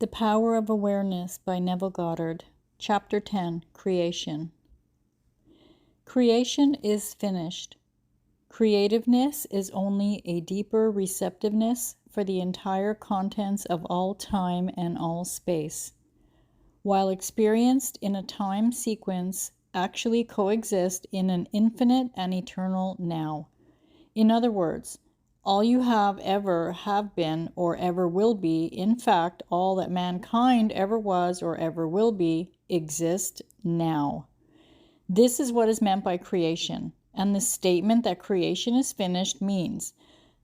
The Power of Awareness by Neville Goddard. Chapter 10, Creation. Creation is finished. Creativeness is only a deeper receptiveness for the entire contents of all time and all space, while experienced in a time sequence actually coexist in an infinite and eternal now. In other words, all you ever have been or ever will be, in fact, all that mankind ever was or ever will be, exist now. This is what is meant by creation, and the statement that creation is finished means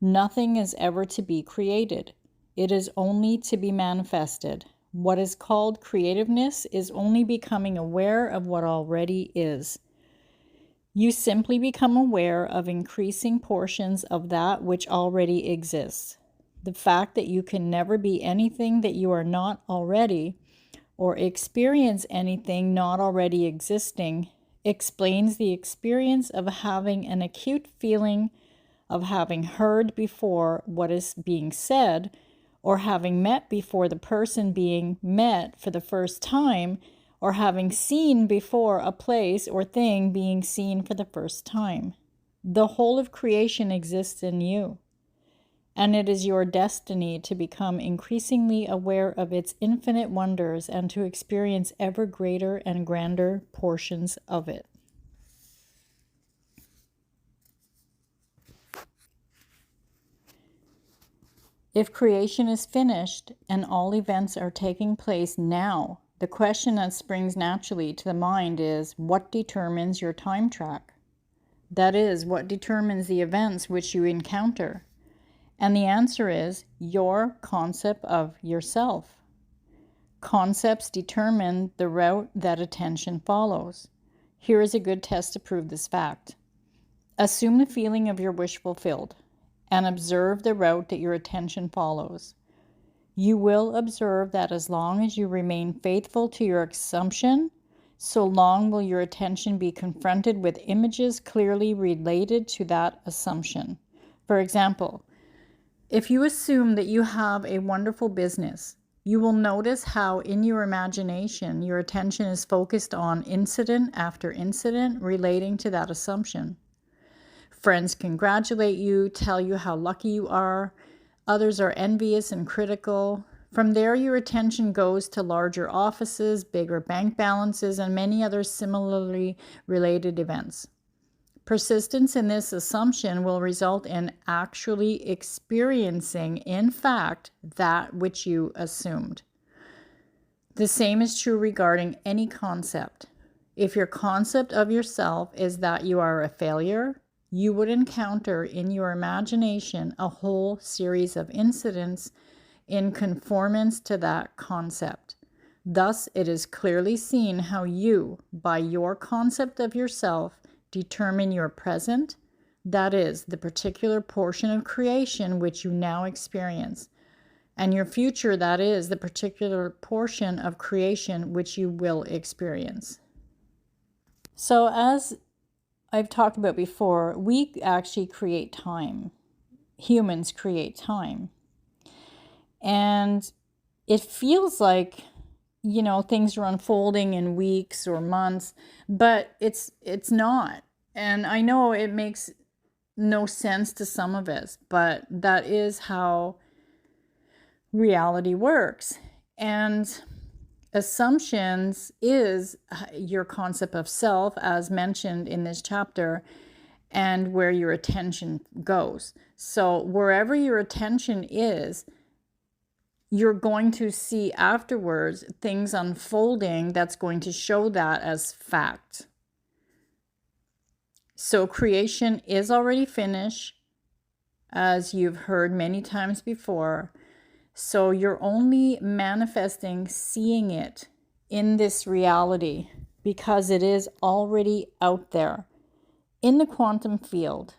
nothing is ever to be created. It is only to be manifested. What is called creativeness is only becoming aware of what already is. You simply become aware of increasing portions of that which already exists. The fact that you can never be anything that you are not already, or experience anything not already existing, explains the experience of having an acute feeling of having heard before what is being said, or having met before the person being met for the first time, or having seen before a place or thing being seen for the first time. The whole of creation exists in you, and it is your destiny to become increasingly aware of its infinite wonders and to experience ever greater and grander portions of it. If creation is finished and all events are taking place now, the question that springs naturally to the mind is, what determines your time track? That is, what determines the events which you encounter? And the answer is your concept of yourself. Concepts determine the route that attention follows. Here is a good test to prove this fact. Assume the feeling of your wish fulfilled and observe the route that your attention follows. You will observe that as long as you remain faithful to your assumption, so long will your attention be confronted with images clearly related to that assumption. For example, if you assume that you have a wonderful business, you will notice how in your imagination your attention is focused on incident after incident relating to that assumption. Friends congratulate you, tell you how lucky you are. Others are envious and critical. From there, your attention goes to larger offices, bigger bank balances, and many other similarly related events. Persistence in this assumption will result in actually experiencing, in fact, that which you assumed. The same is true regarding any concept. If your concept of yourself is that you are a failure, you would encounter in your imagination a whole series of incidents in conformance to that concept. Thus, it is clearly seen how you, by your concept of yourself, determine your present, that is, the particular portion of creation which you now experience, and your future, that is, the particular portion of creation which you will experience. So as I've talked about before, we actually create time. Humans create time. And it feels like, things are unfolding in weeks or months, but it's not. And I know it makes no sense to some of us, but that is how reality works. And assumptions is your concept of self, as mentioned in this chapter, and where your attention goes. So wherever your attention is, you're going to see afterwards things unfolding that's going to show that as fact. So creation is already finished, as you've heard many times before. So you're only manifesting, seeing it in this reality because it is already out there in the quantum field.